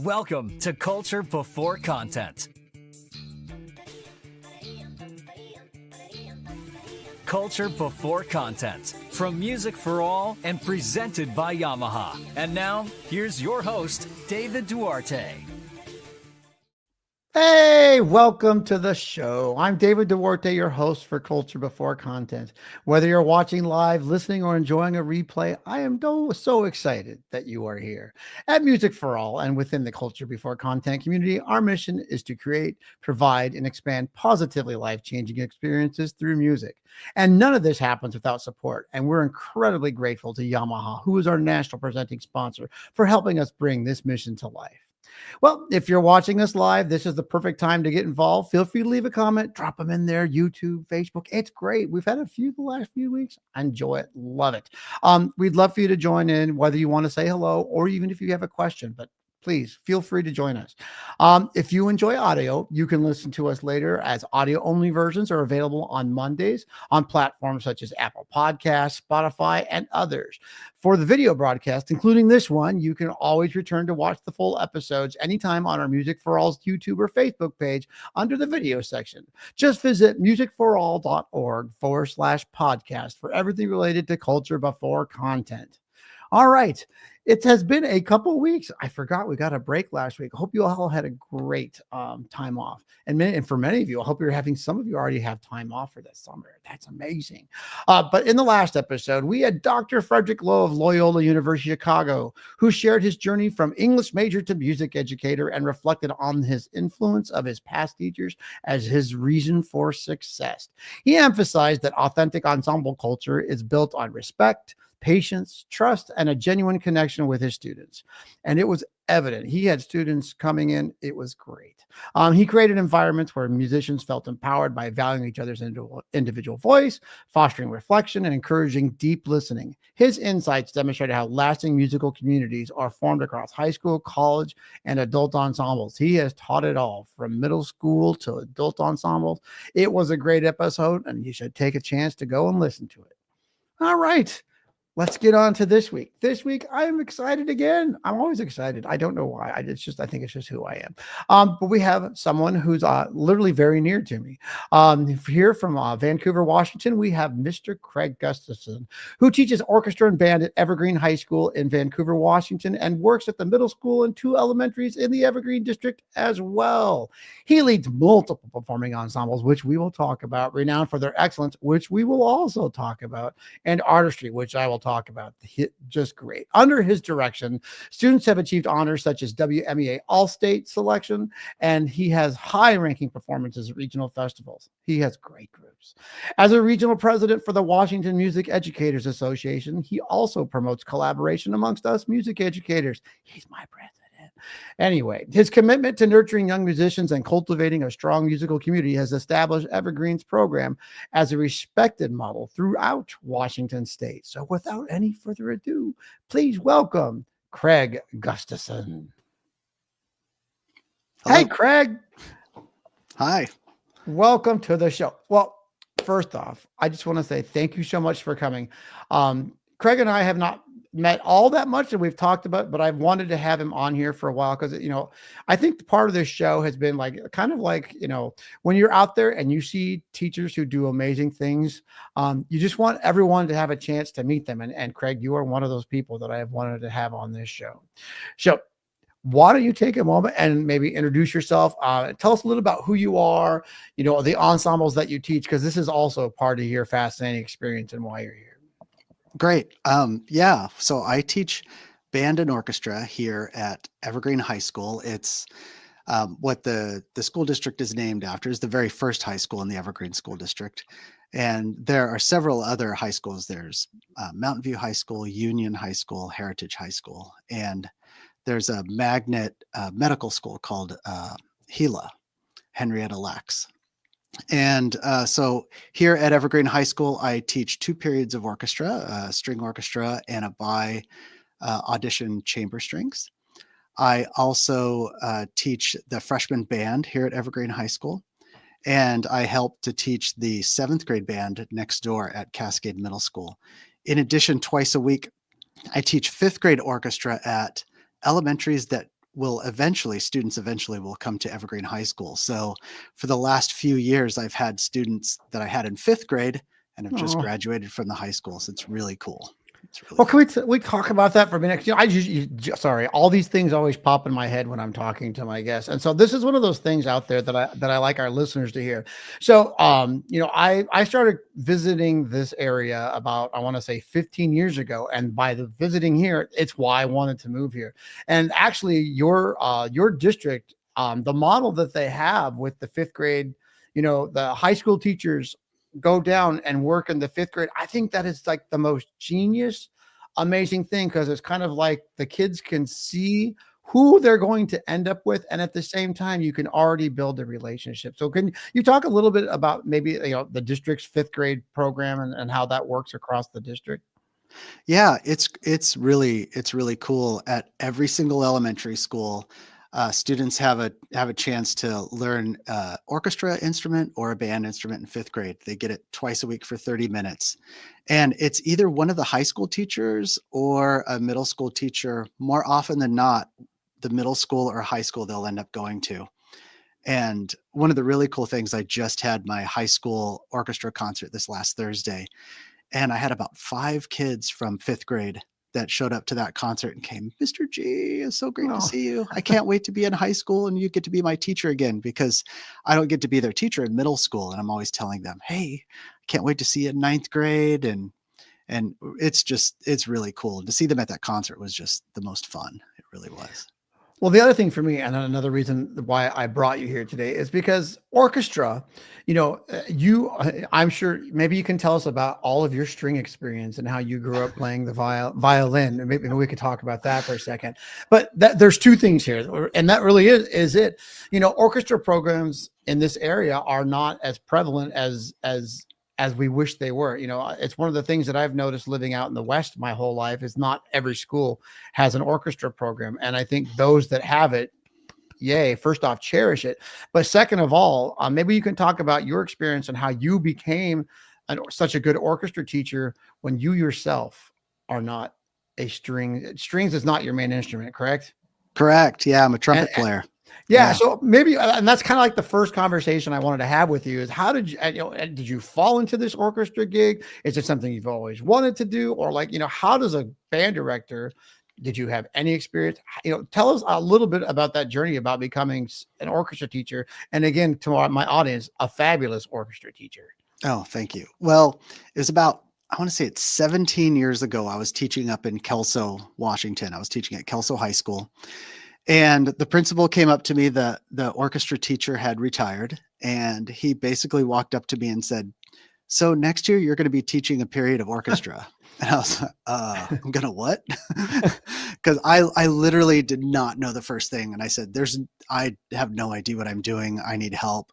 Welcome to Culture Before Content. Culture Before Content, from Music for All and presented by Yamaha. And now, here's your host, David Duarte. Hey, welcome to the show. I'm David Duarte, your host for Culture Before Content. Whether you're watching live, listening, or enjoying a replay, I am so excited that you are here. At Music for All and within the Culture Before Content community, our mission is to create, provide, and expand positively life-changing experiences through music. And none of this happens without support. And we're incredibly grateful to Yamaha, who is our national presenting sponsor, for helping us bring this mission to life. Well, if you're watching us live, this is the perfect time to get involved. Feel free to leave a comment, drop them in there, YouTube, Facebook. It's great. We've had a few the last few weeks. Enjoy it. Love it. We'd love for you to join in, whether you want to say hello or even if you have a question, but please feel free to join us. If you enjoy audio, you can listen to us later as audio only versions are available on Mondays on platforms such as Apple Podcasts, Spotify, and others. For the video broadcast, including this one, you can always return to watch the full episodes anytime on our Music for All's YouTube or Facebook page under the video section. Just visit musicforall.org/podcast for everything related to Culture Before Content. All right. It has been a couple of weeks. I forgot we got a break last week. I hope you all had a great time off. And for many of you, I hope some of you already have time off for this summer. That's amazing. But in the last episode, we had Dr. Frederick Lowe of Loyola University, Chicago, who shared his journey from English major to music educator and reflected on his influence of his past teachers as his reason for success. He emphasized that authentic ensemble culture is built on respect, patience, trust, and a genuine connection with his students. And it was evident. He had students coming in. It was great. He created environments where musicians felt empowered by valuing each other's individual voice, fostering reflection, and encouraging deep listening. His insights demonstrated how lasting musical communities are formed across high school, college, and adult ensembles. He has taught it all, from middle school to adult ensembles. It was a great episode, and you should take a chance to go and listen to it. All right. Let's get on to this week. This week, I'm excited again. I'm always excited. I don't know why. I think it's just who I am. But we have someone who's literally very near to me. Here from Vancouver, Washington, we have Mr. Craig Gustafson, who teaches orchestra and band at Evergreen High School in Vancouver, Washington, and works at the middle school and 2 elementaries in the Evergreen district as well. He leads multiple performing ensembles, which we will talk about, renowned for their excellence, which we will also talk about, and artistry, which I will talk about. Just great. Under his direction, students have achieved honors such as WMEA All-State selection, and he has high-ranking performances at regional festivals. He has great groups. As a regional president for the Washington Music Educators Association, he also promotes collaboration amongst us music educators. He's my president. Anyway, his commitment to nurturing young musicians and cultivating a strong musical community has established Evergreen's program as a respected model throughout Washington state. So without any further ado, please welcome Craig Gustafson. Hello. Hey, Craig. Hi. Welcome to the show. Well, first off, I just want to say thank you so much for coming. Craig and I have not met all that much that we've talked about, but I've wanted to have him on here for a while because, I think part of this show has been when you're out there and you see teachers who do amazing things, you just want everyone to have a chance to meet them. And Craig, you are one of those people that I have wanted to have on this show. So why don't you take a moment and maybe introduce yourself? Tell us a little about who you are, the ensembles that you teach, because this is also part of your fascinating experience and why you're here. Great. So I teach band and orchestra here at Evergreen High School. It's what the school district is named after, is the very first high school in the Evergreen School District. And there are several other high schools. There's Mountain View High School, Union High School, Heritage High School, and there's a magnet medical school called Gila, Henrietta Lacks. And so here at Evergreen High School, I teach 2 periods of orchestra, a string orchestra and a audition chamber strings. I also teach the freshman band here at Evergreen High School, and I help to teach the 7th grade band next door at Cascade Middle School. In addition, twice a week, I teach 5th grade orchestra at elementaries that students eventually will come to Evergreen High School. So for the last few years, I've had students that I had in 5th grade and have just Oh. graduated from the high school. So it's really cool. It's really Well, cool. can we talk about that for a minute? Sorry, all these things always pop in my head when I'm talking to my guests, and so this is one of those things out there that I like our listeners to hear. So, I started visiting this area about, I want to say, 15 years ago, and by the visiting here, it's why I wanted to move here. And actually, your district, the model that they have with the 5th grade, the high school teachers go down and work in the 5th grade. I think that is like the most genius, amazing thing, because it's kind of like the kids can see who they're going to end up with, and at the same time you can already build a relationship. So can you talk a little bit about maybe the district's 5th grade program, and how that works across the district? Yeah, it's really cool. At every single elementary school, students have a chance to learn orchestra instrument or a band instrument in 5th grade. They get it twice a week for 30 minutes, and it's either one of the high school teachers or a middle school teacher. More often than not, the middle school or high school they'll end up going to. And one of the really cool things, I just had my high school orchestra concert this last Thursday, and I had about 5 kids from 5th grade that showed up to that concert and came, "Mr. G, it's so great to Oh, see you. I can't wait to be in high school and you get to be my teacher again," because I don't get to be their teacher in middle school. And I'm always telling them, "Hey, I can't wait to see you in 9th grade." And it's really cool. To see them at that concert was just the most fun. It really was. well, the other thing for me, and another reason why I brought you here today, is because orchestra, I'm sure maybe you can tell us about all of your string experience and how you grew up playing the violin. And maybe we could talk about that for a second. But there's two things here, and that really is it. Orchestra programs in this area are not as prevalent as we wish they were. It's one of the things that I've noticed living out in the West my whole life, is not every school has an orchestra program. And I think those that have it, yay, first off, cherish it. But second of all, maybe you can talk about your experience and how you became such a good orchestra teacher when you yourself are not strings is not your main instrument, correct? Correct. Yeah, I'm a And, trumpet player. yeah, Yeah. so maybe, and that's kind of like the first conversation I wanted to have with you, is how did you, did you fall into this orchestra gig? Is it something you've always wanted to do? Or like, how does a band director, did you have any experience? Tell us a little bit about that journey about becoming an orchestra teacher. And again, to my audience, a fabulous orchestra teacher. Oh, thank you. Well, it was about, I want to say it's 17 years ago. I was teaching up in Kelso, Washington. I was teaching at Kelso High School. And the principal came up to me, the orchestra teacher had retired, and he basically walked up to me and said, "So next year you're going to be teaching a period of orchestra." And I was like, I'm gonna what? Because I literally did not know the first thing. And I said, I have no idea what I'm doing. I need help.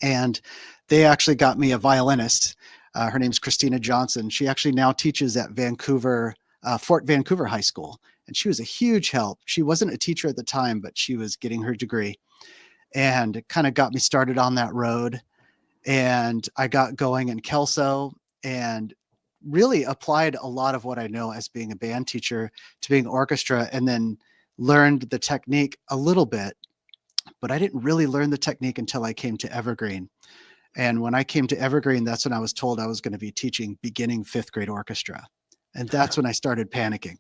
And they actually got me a violinist. Her name's Christina Johnson. She actually now teaches at Fort Vancouver High School. And she was a huge help. She wasn't a teacher at the time, but she was getting her degree, and it kind of got me started on that road. And I got going in Kelso and really applied a lot of what I know as being a band teacher to being orchestra, and then learned the technique a little bit, but I didn't really learn the technique until I came to Evergreen. And when I came to Evergreen, that's when I was told I was going to be teaching beginning 5th grade orchestra. And that's when I started panicking.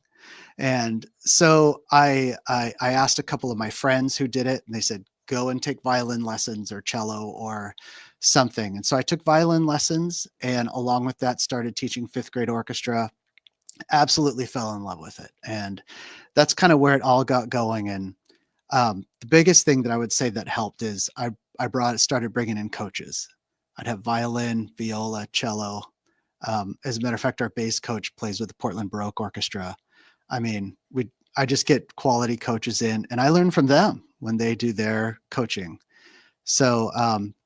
And so I asked a couple of my friends who did it, and they said, "Go and take violin lessons or cello or something." And so I took violin lessons, and along with that started teaching 5th grade orchestra. Absolutely fell in love with it. And that's kind of where it all got going. And the biggest thing that I would say that helped is I started bringing in coaches. I'd have violin, viola, cello. As a matter of fact, our bass coach plays with the Portland Baroque Orchestra. I mean, I just get quality coaches in, and I learn from them when they do their coaching. So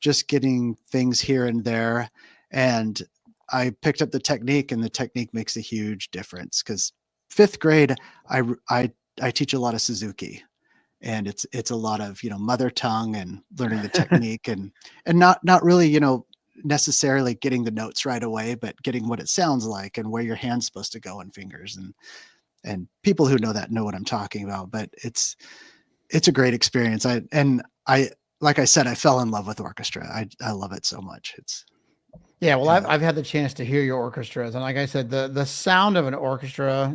just getting things here and there, and I picked up the technique, and the technique makes a huge difference. Because 5th grade, I teach a lot of Suzuki, and it's a lot of mother tongue and learning the technique, and not really necessarily getting the notes right away, but getting what it sounds like and where your hand's supposed to go and fingers, and people who know that know what I'm talking about. But it's a great experience. Like I said, I fell in love with orchestra. I love it so much. Yeah, well, I've had the chance to hear your orchestras, and like I said, the sound of an orchestra,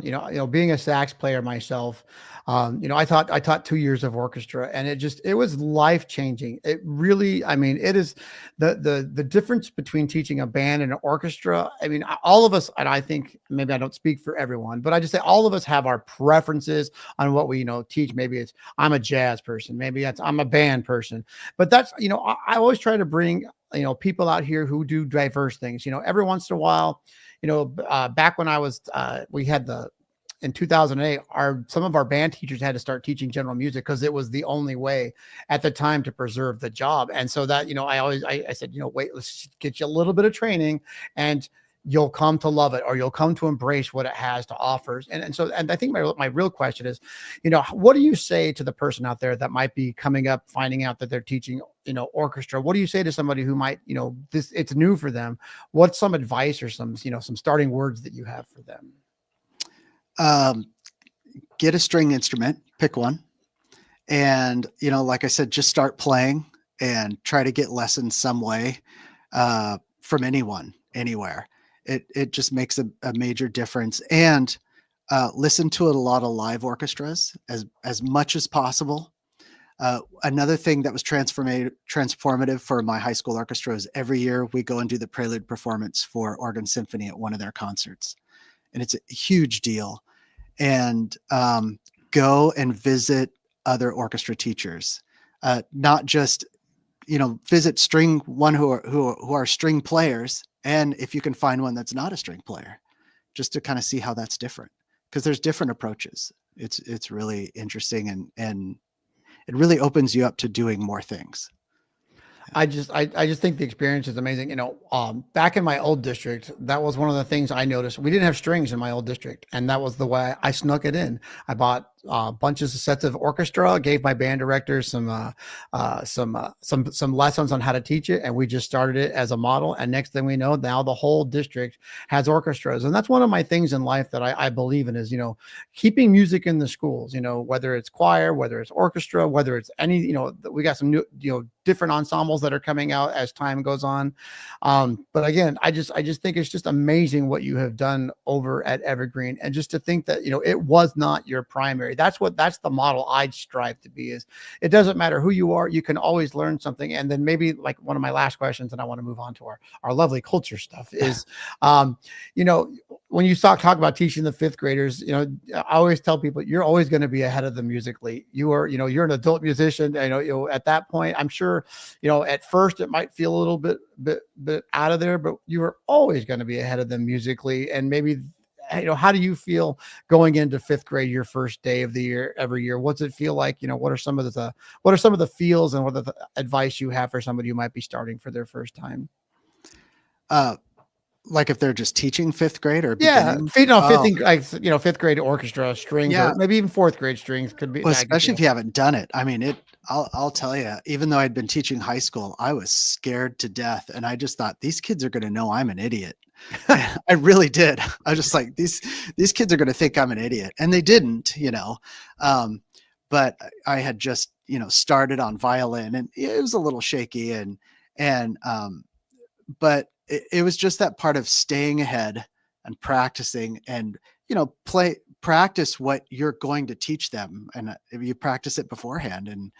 being a sax player myself, I taught 2 years of orchestra, and it was life changing. It really, I mean, it is the difference between teaching a band and an orchestra. I mean, all of us, and I think maybe I don't speak for everyone, but I just say all of us have our preferences on what we teach. Maybe it's I'm a jazz person, maybe I'm a band person, but that's I always try to bring people out here who do diverse things. Every once in a while, back when I was, we had in 2008, some of our band teachers had to start teaching general music because it was the only way at the time to preserve the job. And so that, I said, wait, let's get you a little bit of training and you'll come to love it, or you'll come to embrace what it has to offer. And I think my real question is, what do you say to the person out there that might be coming up, finding out that they're teaching, orchestra? What do you say to somebody who might, it's new for them? What's some advice or some starting words that you have for them? Get a string instrument, pick one. And, like I said, just start playing and try to get lessons some way, from anyone, anywhere. It just makes a major difference. And listen to a lot of live orchestras as much as possible. Another thing that was transformative for my high school orchestra is every year we go and do the prelude performance for Organ Symphony at one of their concerts. And it's a huge deal. And go and visit other orchestra teachers, not just, visit one who are string players. And if you can find one that's not a string player, just to kind of see how that's different, because there's different approaches. It's really interesting, and it really opens you up to doing more things. I just think the experience is amazing. Back in my old district, that was one of the things I noticed. We didn't have strings in my old district, and that was the way I snuck it in. I bought bunches of sets of orchestra, gave my band director some lessons on how to teach it, and we just started it as a model. And next thing we know, now the whole district has orchestras, and that's one of my things in life that I believe in is keeping music in the schools. Whether it's choir, whether it's orchestra, whether it's any we got some new different ensembles that are coming out as time goes on. But again, I just think it's just amazing what you have done over at Evergreen, and just to think that it was not your primary. That's the model I'd strive to be. Is it doesn't matter who you are, you can always learn something. And then maybe like one of my last questions, and I want to move on to our lovely culture stuff is, when you talk about teaching the fifth graders, I always tell people you're always going to be ahead of them musically. You're an adult musician. At that point, I'm sure, at first it might feel a little bit out of there, but you are always going to be ahead of them musically. And maybe, how do you feel going into fifth grade, your first day of the year, every year? What's it feel like? What are some of the feels, and what are the advice you have for somebody who might be starting for their first time? Like if they're just teaching fifth grade or beginning? Fifth grade orchestra strings, or maybe even fourth grade strings could be. Well, especially if you haven't done it. I mean, I'll tell you, even though I'd been teaching high school, I was scared to death. And I just thought these kids are going to know I'm an idiot. I really did. I was just like, these kids are going to think I'm an idiot. And they didn't, but I had just, started on violin, and it was a little shaky, but it was just that part of staying ahead and practicing, and, practice what you're going to teach them. And if you practice it beforehand, and,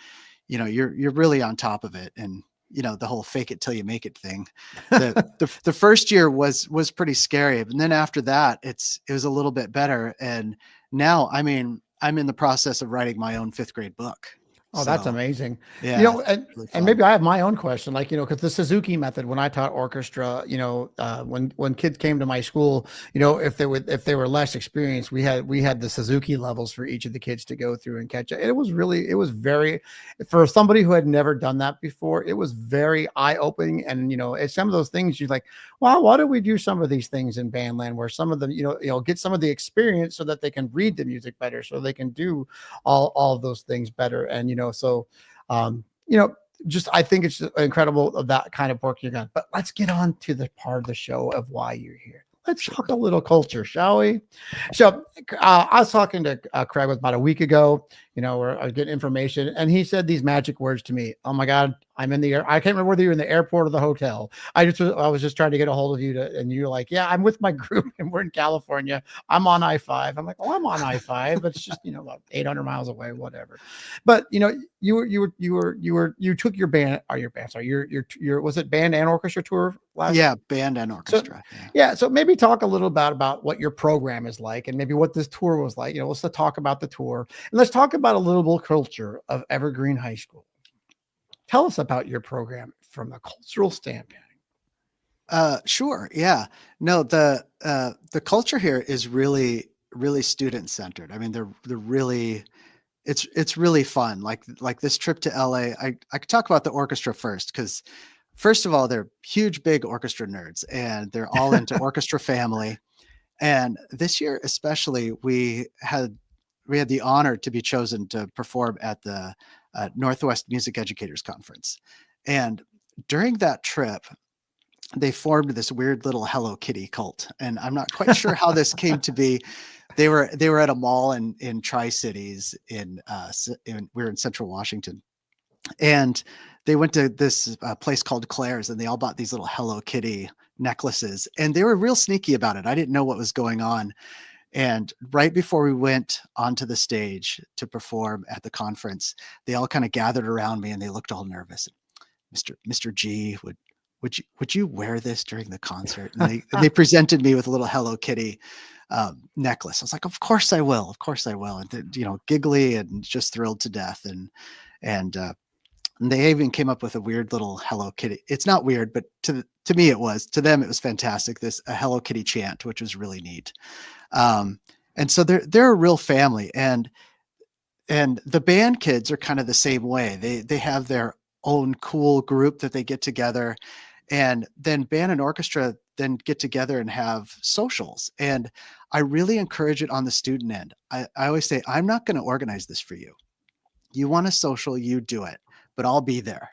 you're really on top of it. And, the whole fake it till you make it thing. The first year was pretty scary. And then after that, it was a little bit better. And now, I mean, I'm in the process of writing my own fifth grade book. Oh, that's amazing. Yeah. And maybe I have my own question, because the Suzuki method, when I taught orchestra, when kids came to my school, if they were less experienced, we had the Suzuki levels for each of the kids to go through and catch it. It was very, for somebody who had never done that before, it was very eye opening. And, it's some of those things you're like, wow, why do we do some of these things in bandland, where some of them, get some of the experience so that they can read the music better, so they can do all of those things better. And, just, I think it's incredible of that kind of work you're done. But let's get on to the part of the show of why you're here. Let's talk a little culture, shall we? So I was talking to Craig about a week ago. or I get information. And he said these magic words to me. Oh my God, I'm in the air. I can't remember whether you're in the airport or the hotel. I was just trying to get a hold of you and you're like, yeah, I'm with my group and we're in California. I'm on I-5. I'm like, oh, I'm on I-5, but it's just, about 800 miles away, whatever. But, you took your band, or your band, sorry, your, was it band and orchestra tour last? Yeah, band and So, orchestra. yeah. So maybe talk a little about what your program is like and maybe what this tour was like. Let's talk about the tour and let's talk about a little bit culture of Evergreen High School. Tell us about your program from a cultural standpoint. Sure. Yeah. No, the culture here is really, really student centered. I mean, they're really, it's really fun. Like this trip to LA, I could talk about the orchestra first, because first of all, they're huge, big orchestra nerds and they're all into orchestra family. And this year, especially, we had the honor to be chosen to perform at the Northwest Music Educators Conference. And during that trip, they formed this weird little Hello Kitty cult. And I'm not quite sure how this came to be. They were at a mall in Tri-Cities we're in Central Washington. And they went to this place called Claire's and they all bought these little Hello Kitty necklaces and they were real sneaky about it. I didn't know what was going on. And right before we went onto the stage to perform at the conference, they all kind of gathered around me and they looked all nervous. Mr. G, would you wear this during the concert? And they presented me with a little Hello Kitty necklace. I was like, of course I will. Of course I will. And giggly and just thrilled to death. And they even came up with a weird little Hello Kitty. It's not weird, but to me it was. To them it was fantastic. A Hello Kitty chant, which was really neat. And so they're a real family, and the band kids are kind of the same way. They have their own cool group that they get together, and then band and orchestra then get together and have socials. And I really encourage it on the student end. I always say, I'm not going to organize this for you. You want a social, you do it, but I'll be there.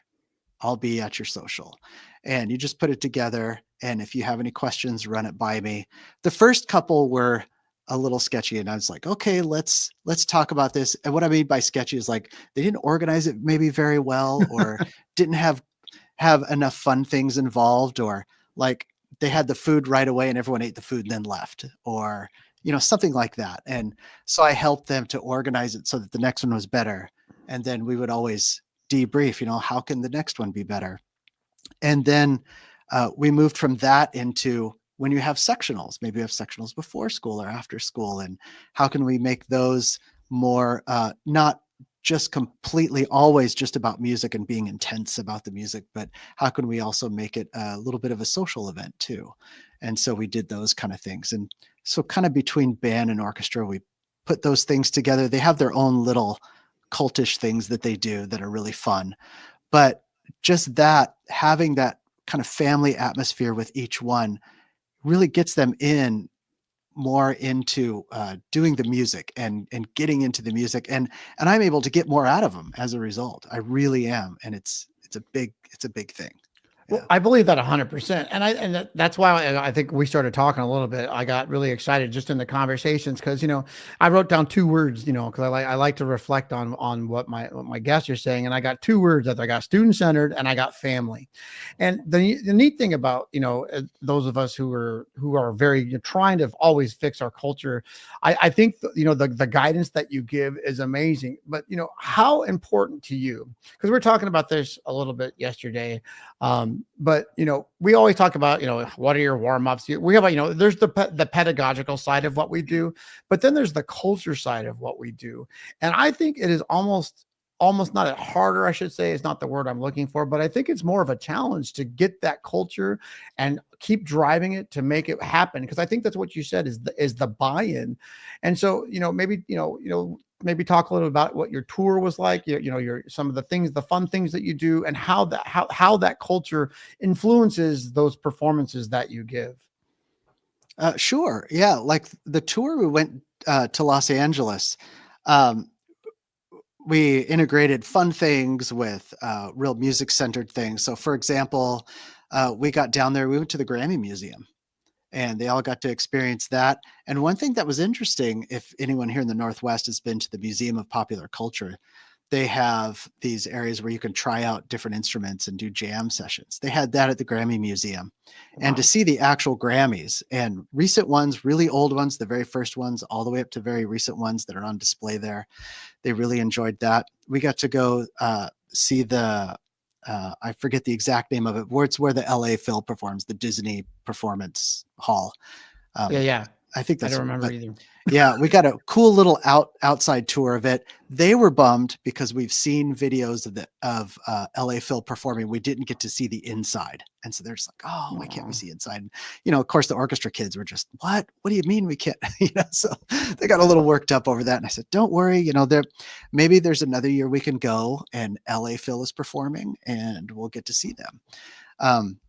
I'll be at your social. And you just put it together. And if you have any questions, run it by me. The first couple were a little sketchy. And I was like, okay, let's talk about this. And what I mean by sketchy is like, they didn't organize it maybe very well, or didn't have enough fun things involved, or like they had the food right away and everyone ate the food and then left, or, something like that. And so I helped them to organize it so that the next one was better. And then we would always debrief, how can the next one be better? And then we moved from that into when you have sectionals, maybe you have sectionals before school or after school, and how can we make those more not just completely always just about music and being intense about the music, but how can we also make it a little bit of a social event too? And so we did those kind of things. And so kind of between band and orchestra, we put those things together. They have their own little cultish things that they do that are really fun, but just that, having that kind of family atmosphere with each one really gets them in more into doing the music and getting into the music, and I'm able to get more out of them as a result. I really am, and it's a big thing. Well, I believe that 100%. And that's why I think we started talking a little bit. I got really excited just in the conversations because, I wrote down two words, because I like to reflect on what my guests are saying. And I got two words that I got student centered and I got family. And the neat thing about, those of us who are very trying to always fix our culture, I think, the guidance that you give is amazing. But, how important to you, because we're talking about this a little bit yesterday. But, we always talk about, what are your warm-ups? We have, there's the pedagogical side of what we do, but then there's the culture side of what we do. And I think it is almost not harder, I should say, it's not the word I'm looking for, but I think it's more of a challenge to get that culture and keep driving it to make it happen. Because I think that's what you said is the buy-in. And so, maybe talk a little about what your tour was like, your some of the things, the fun things that you do, and how that culture influences those performances that you give. Sure. Yeah. Like the tour, we went to Los Angeles. We integrated fun things with real music centered things. So for example, we got down there, we went to the Grammy Museum, and they all got to experience that. And one thing that was interesting, if anyone here in the Northwest has been to the Museum of Popular Culture, they have these areas where you can try out different instruments and do jam sessions. They had that at the Grammy Museum. And to Wow. see the actual Grammys and recent ones, really old ones, the very first ones, all the way up to very recent ones that are on display there, they really enjoyed that. We got to go see the, I forget the exact name of it, where it's where the LA Phil performs, the Disney Performance Hall. Yeah, Um, yeah. I think I don't that's, remember but either. yeah, we got a cool little outside tour of it. They were bummed because we've seen videos of LA Phil performing. We didn't get to see the inside. And so they're just like, oh, why can't we Aw. see inside? And, of course, the orchestra kids were just, what? What do you mean we can't? So they got a little worked up over that. And I said, don't worry, maybe there's another year we can go and LA Phil is performing and we'll get to see them. Um,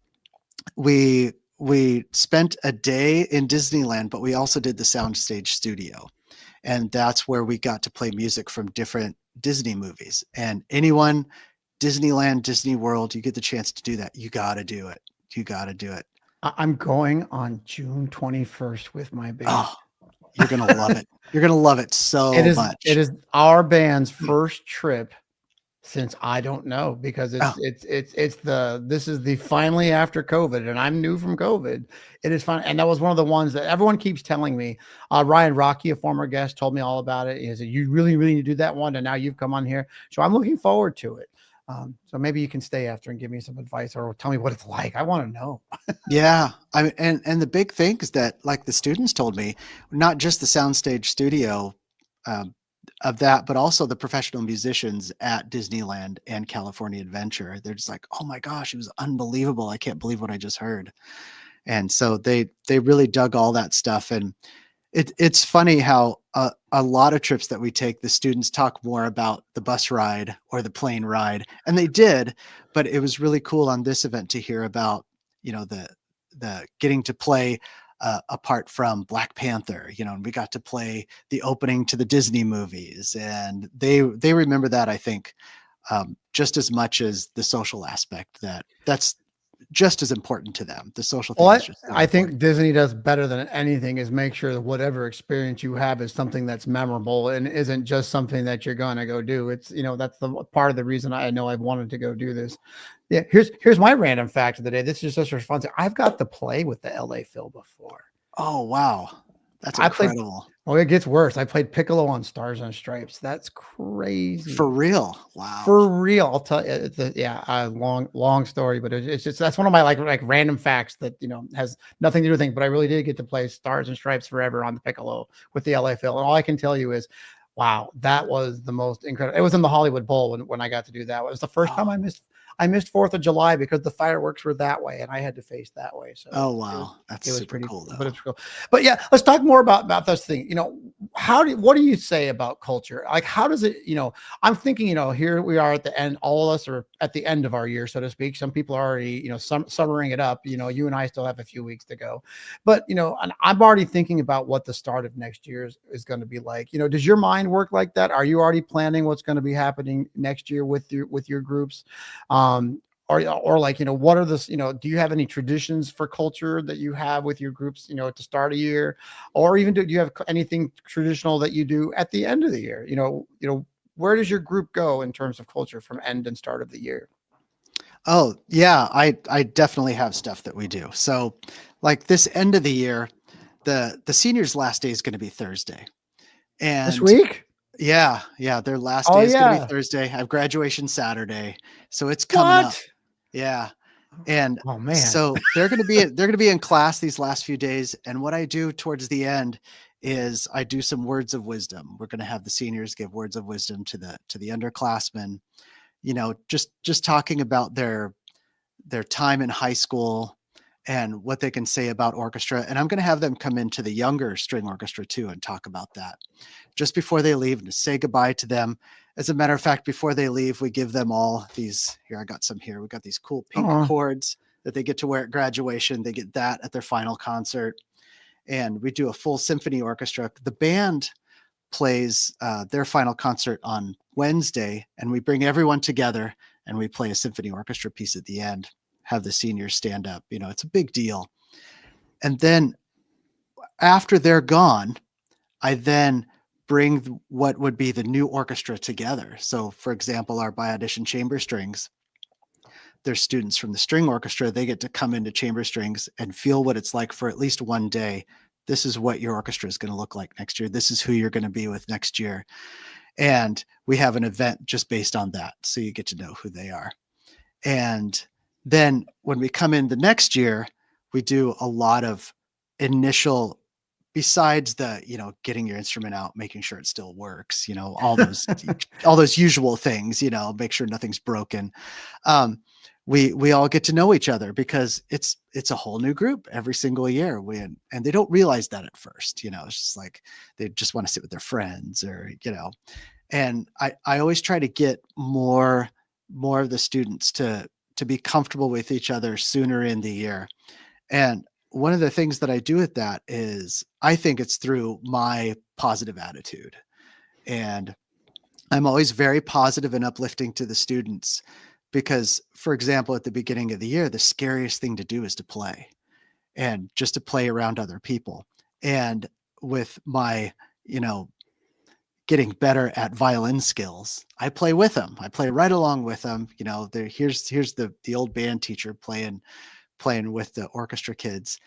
we spent a day in Disneyland, but we also did the Soundstage Studio. And that's where we got to play music from different Disney movies. And anyone, Disneyland, Disney World, you get the chance to do that. You got to do it. You got to do it. I'm going on June 21st with my band. Oh, you're going to love it. You're going to love it so It much. is our band's first trip since I don't know, because Oh, this is the finally after COVID, and I'm new from COVID. It is fun. And that was one of the ones that everyone keeps telling me. Ryan Rocky, a former guest, told me all about it. He said, you really, really need to do that one. And now you've come on here. So I'm looking forward to it. So maybe you can stay after and give me some advice or tell me what it's like. I want to know. yeah. I mean, and the big thing is that, like the students told me, not just the Soundstage Studio, um, of that, but also the professional musicians at Disneyland and California Adventure. They're just like, oh my gosh, it was unbelievable. I can't believe what I just heard. And so they really dug all that stuff. And it's funny how a lot of trips that we take, the students talk more about the bus ride or the plane ride, and they did, but it was really cool on this event to hear about, the getting to play apart from Black Panther, and we got to play the opening to the Disney movies, and they remember that, I think, just as much as the social aspect. That's just as important to them. The social thing Well, is just so I think important. Disney does better than anything is make sure that whatever experience you have is something that's memorable and isn't just something that you're going to go do. It's, that's the part of the reason I know I've wanted to go do this. Yeah. Here's my random fact of the day. This is just for fun. I've got to play with the LA Phil before. Oh, wow. That's I played. incredible. Oh, it gets worse. I played piccolo on Stars and Stripes. That's crazy. For real. Wow. For real, I'll tell you. Long story, but it's just that's one of my like random facts that has nothing to do with things. But I really did get to play Stars and Stripes Forever on the piccolo with the LA Phil, and all I can tell you is, wow, that was the most incredible. It was in the Hollywood Bowl when I got to do that. It was the first time Oh, I missed 4th of July because the fireworks were that way, and I had to face that way. So oh it was wow. That's it was super pretty cool cool, but though. it's cool. But yeah, let's talk more about this thing. What do you say about culture? Like, how does it? I'm thinking, here we are at the end. All of us are at the end of our year, so to speak. Some people are already, summering it up. You and I still have a few weeks to go, but and I'm already thinking about what the start of next year is going to be like. Does your mind work like that? Are you already planning what's going to be happening next year with your groups? Or like, what are the, do you have any traditions for culture that you have with your groups, to start a year, or even do you have anything traditional that you do at the end of the year? Where does your group go in terms of culture from end and start of the year? Oh yeah. I definitely have stuff that we do. So like this end of the year, the seniors' last day is going to be Thursday. This And week? yeah, their last Oh day is going to be yeah. Thursday. I have graduation Saturday. So it's coming up. What? Yeah. And Oh man. so they're going to be in class these last few days. And what I do towards the end is I do some words of wisdom. We're going to have the seniors give words of wisdom to the underclassmen, just talking about their time in high school and what they can say about orchestra. And I'm going to have them come into the younger string orchestra too and talk about that just before they leave and to say goodbye to them. As a matter of fact, before they leave, we give them all these here. I got some here. We got these cool pink Oh, cords that they get to wear at graduation. They get that at their final concert. And we do a full symphony orchestra. The band plays their final concert on Wednesday, and we bring everyone together and we play a symphony orchestra piece at the end, have the seniors stand up. It's a big deal. And then after they're gone, I then bring what would be the new orchestra together. So for example, our by audition chamber strings, there's students from the string orchestra. They get to come into chamber strings and feel what it's like for at least one day. This is what your orchestra is going to look like next year. This is who you're going to be with next year. And we have an event just based on that. So you get to know who they are. And then when we come in the next year, we do a lot of initial, besides the, getting your instrument out, making sure it still works, all those usual things, make sure nothing's broken. We all get to know each other because it's a whole new group every single year. And they don't realize that at first, it's just like, they just want to sit with their friends and I always try to get more of the students to be comfortable with each other sooner in the year. And one of the things that I do with that is I think it's through my positive attitude. And I'm always very positive and uplifting to the students because, for example, at the beginning of the year, the scariest thing to do is to play and just to play around other people. And with my, getting better at violin skills, I play with them. I play right along with them. Here's the old band teacher playing with the orchestra kids.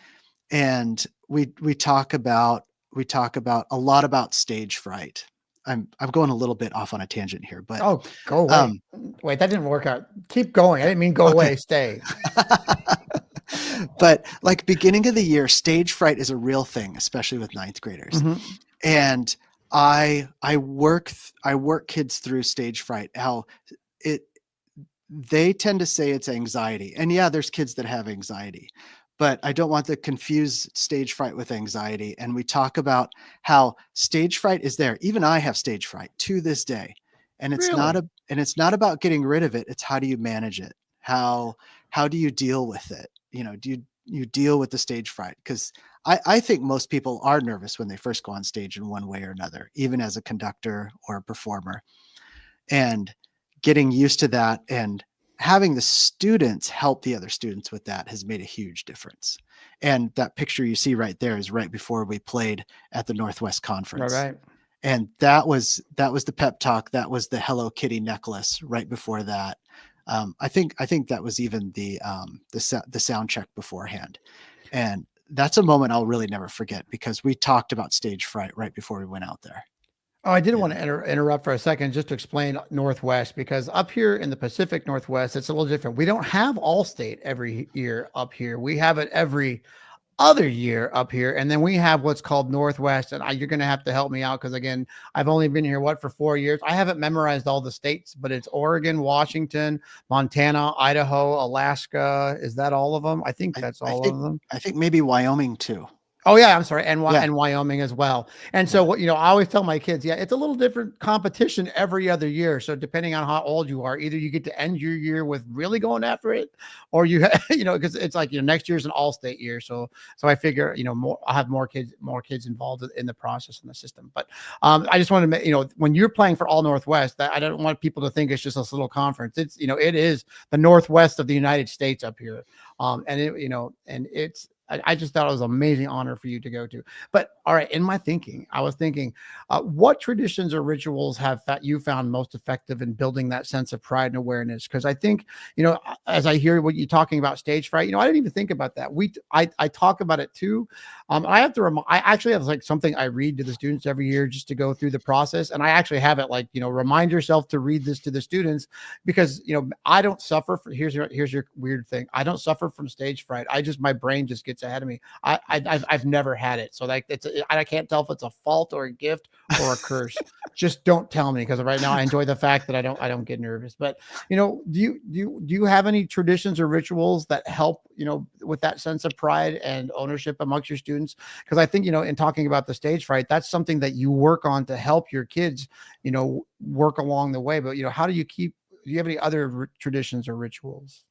And we talk about a lot about stage fright. I'm going a little bit off on a tangent here, but Oh, go away. Wait, that didn't work out. Keep going. I didn't mean go away. Stay. But like beginning of the year, stage fright is a real thing, especially with ninth graders. Mm-hmm. And I work kids through stage fright. They tend to say it's anxiety. And yeah, there's kids that have anxiety, but I don't want to confuse stage fright with anxiety. And we talk about how stage fright is there. Even I have stage fright to this day. And it's not about getting rid of it. It's how do you manage it? How do you deal with it? Do you deal with the stage fright? Because I think most people are nervous when they first go on stage in one way or another, even as a conductor or a performer. And getting used to that and having the students help the other students with that has made a huge difference. And that picture you see right there is right before we played at the Northwest Conference. All right. And that was the pep talk. That was the Hello Kitty necklace right before that. I think that was even the sound check beforehand. And that's a moment I'll really never forget because we talked about stage fright right before we went out there. Oh, I did want to interrupt for a second just to explain Northwest, because up here in the Pacific Northwest, it's a little different. We don't have All-State every year up here. We have it every other year up here. And then we have what's called Northwest. And you're going to have to help me out because, again, I've only been here, for 4 years. I haven't memorized all the states, but it's Oregon, Washington, Montana, Idaho, Alaska. Is that all of them? I think that's all of them. I think maybe Wyoming too. Oh yeah, I'm sorry, and Wyoming as well. And so I always tell my kids, it's a little different competition every other year. So depending on how old you are, either you get to end your year with really going after it, or because it's like next year's an all-state year. So I figure I'll have more kids involved in the process in the system. But I just want to when you're playing for All Northwest, that I don't want people to think it's just this little conference. It's it is the Northwest of the United States up here, and it's. I just thought it was an amazing honor for you to go to. But all right, in my thinking, I was thinking, what traditions or rituals have you found most effective in building that sense of pride and awareness? Because I think, as I hear what you're talking about stage fright, I didn't even think about that. I talk about it too. I have to I actually have like something I read to the students every year just to go through the process. And I actually have it like, remind yourself to read this to the students because, I don't suffer here's your weird thing. I don't suffer from stage fright. My brain just gets ahead of me. I've never had it. So like I can't tell if it's a fault or a gift or a curse. Just don't tell me, because right now I enjoy the fact that I don't get nervous. But do you have any traditions or rituals that help with that sense of pride and ownership amongst your students? Because I think in talking about the stage fright, that's something that you work on to help your kids work along the way. But how do you have any other traditions or rituals?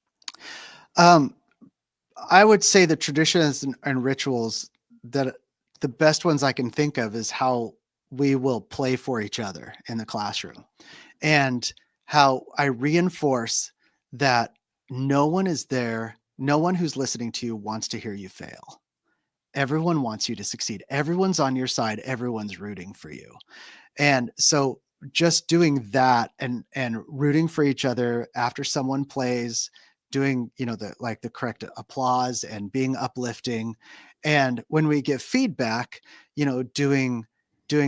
I would say the traditions and rituals that the best ones I can think of is how we will play for each other in the classroom and how I reinforce that no one is there. No one who's listening to you wants to hear you fail. everyone wants you to succeed. Everyone's on your side. Everyone's rooting for you. And so just doing that and rooting for each other after someone plays, doing, the correct applause and being uplifting. And when we give feedback, doing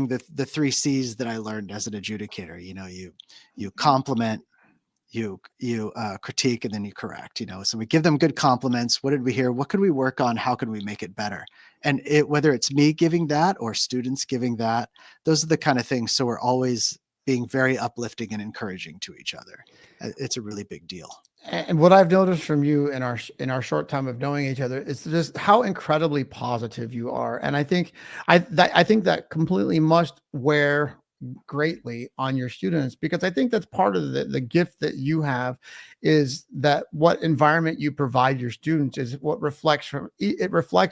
the 3 C's that I learned as an adjudicator. You compliment, you critique, and then you correct. So we give them good compliments. What did we hear? What could we work on? How can we make it better? And whether it's me giving that or students giving that, those are the kind of things. So we're always being very uplifting and encouraging to each other. It's a really big deal. And what I've noticed from you in our short time of knowing each other is just how incredibly positive you are. And I think I think that completely must wear greatly on your students, because I think that's part of the gift that you have, is that what environment you provide your students is what reflects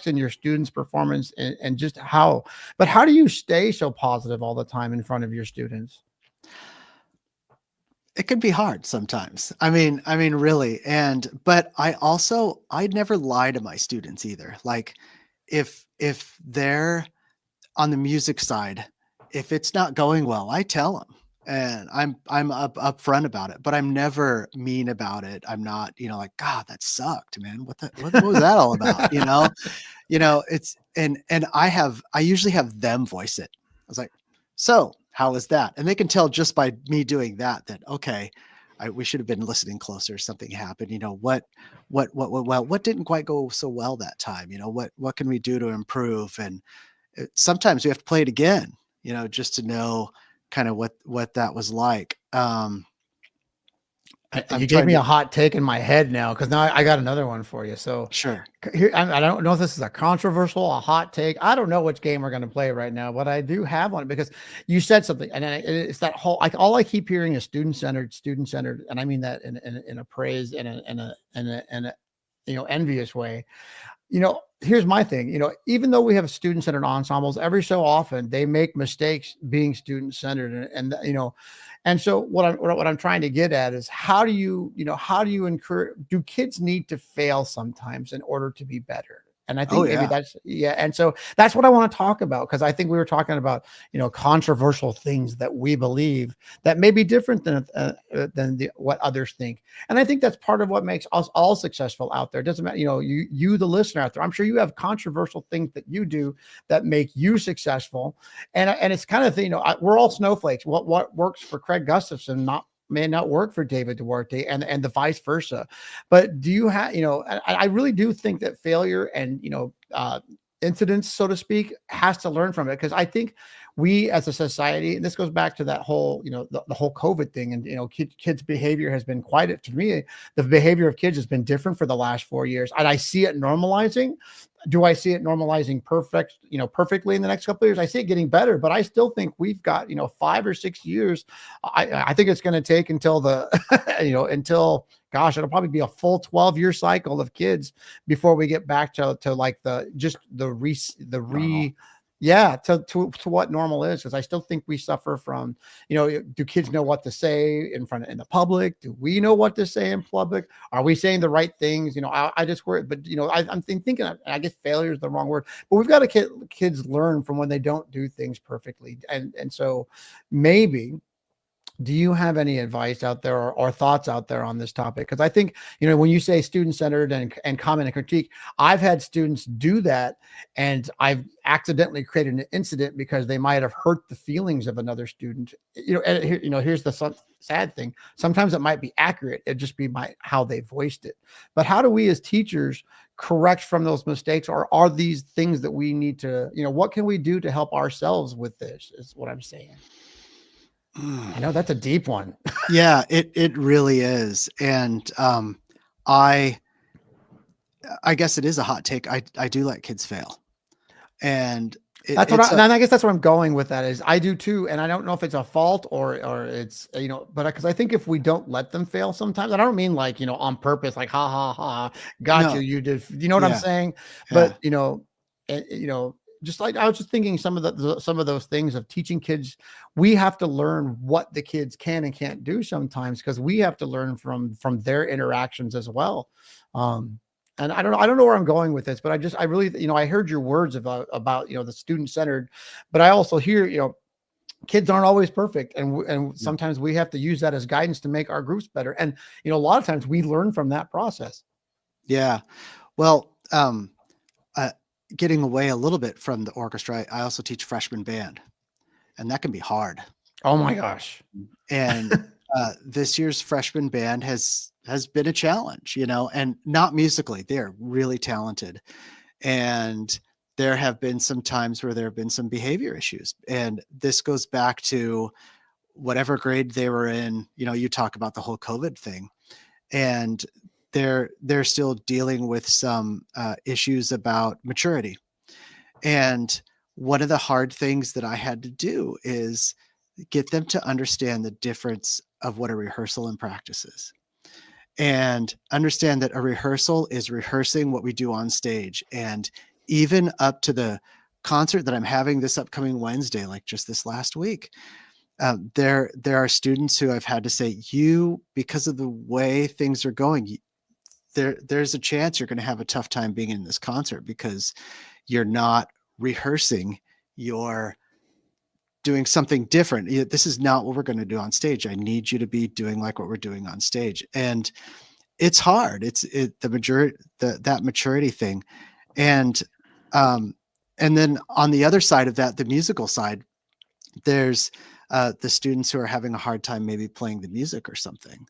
in your students' performance, and just but how do you stay so positive all the time in front of your students? It can be hard sometimes. I mean, really. But I'd never lie to my students either. Like if they're on the music side, if it's not going well, I tell them, and I'm upfront about it, but I'm never mean about it. I'm not, like, God, that sucked, man. What was that all about? It's and I usually have them voice it. I was like, so how was that? And they can tell just by me doing that, okay, we should have been listening closer. Something happened. What didn't quite go so well that time? What can we do to improve? And sometimes we have to play it again, just to know kind of what that was like. You gave me a hot take in my head now, because now I got another one for you. So Sure. here, I don't know if this is a controversial, a hot take. I don't know which game we're going to play right now, but I do have one, because you said something, and it's that whole, all I keep hearing is student centered, and I mean that in a praise and a envious way. Here's my thing. Even though we have student-centered ensembles, every so often they make mistakes being student-centered, and so what I'm trying to get at is, how do you encourage? Do kids need to fail sometimes in order to be better? And I think maybe that's, and so that's what I want to talk about, because I think we were talking about controversial things that we believe that may be different than what others think, and I think that's part of what makes us all successful out there. It doesn't matter, you the listener out there. I'm sure you have controversial things that you do that make you successful, and it's kind of we're all snowflakes. What works for Craig Gustafson may not work for David Duarte, and the vice versa. But do you have, I really do think that failure and, incidents, so to speak, has to learn from it. Because I think we as a society, and this goes back to that whole, the whole COVID thing, and, kids' behavior has been to me, the behavior of kids has been different for the last 4 years. And I see it normalizing. Do I see it normalizing perfectly in the next couple of years? I see it getting better, but I still think we've got, 5 or 6 years. I think it's going to take until gosh, it'll probably be a full 12-year cycle of kids before we get back to like to what normal is. Because I still think we suffer from, do kids know what to say in the public? Do we know what to say in public? Are we saying the right things? I just worry, but I'm thinking, I guess failure is the wrong word, but we've got to kids learn from when they don't do things perfectly. And so maybe, do you have any advice out there, or thoughts out there on this topic? Because I think, when you say student-centered and comment and critique, I've had students do that, and I've accidentally created an incident because they might have hurt the feelings of another student. Here's the sad thing. Sometimes it might be accurate. It'd just be how they voiced it. But how do we as teachers correct from those mistakes? Or are these things that we need to, what can we do to help ourselves with this, is what I'm saying. I know that's a deep one. Yeah, it really is. And I guess it is a hot take. I do let kids fail. And I guess that's where I'm going with that, is I do too. And I don't know if it's a fault or it's, but because I think if we don't let them fail sometimes, and I don't mean like, on purpose, like, ha, ha, ha, got you did, what I'm saying? But, just like, I was just thinking some of those things of teaching kids, we have to learn what the kids can and can't do sometimes, because we have to learn from their interactions as well. And I don't know where I'm going with this, but I really, I heard your words about, the student centered, but I also hear, kids aren't always perfect. And Yeah. sometimes we have to use that as guidance to make our groups better. And, a lot of times we learn from that process. Yeah. Well, uh, getting away a little bit from the orchestra, I also teach freshman band, and that can be hard. Oh my gosh. And this year's freshman band has been a challenge, and not musically. They're really talented, and there have been some times where there have been some behavior issues, and this goes back to whatever grade they were in. You talk about the whole COVID thing, and they're still dealing with some issues about maturity. And one of the hard things that I had to do is get them to understand the difference of what a rehearsal and practice is, and understand that a rehearsal is rehearsing what we do on stage. And even up to the concert that I'm having this upcoming Wednesday, like just this last week, there are students who I've had to say, because of the way things are going, there's a chance you're going to have a tough time being in this concert because you're not rehearsing, you're doing something different. This is not what we're going to do on stage. I need you to be doing like what we're doing on stage. And it's hard. That maturity thing. And then on the other side of that, the musical side, there's the students who are having a hard time maybe playing the music or something.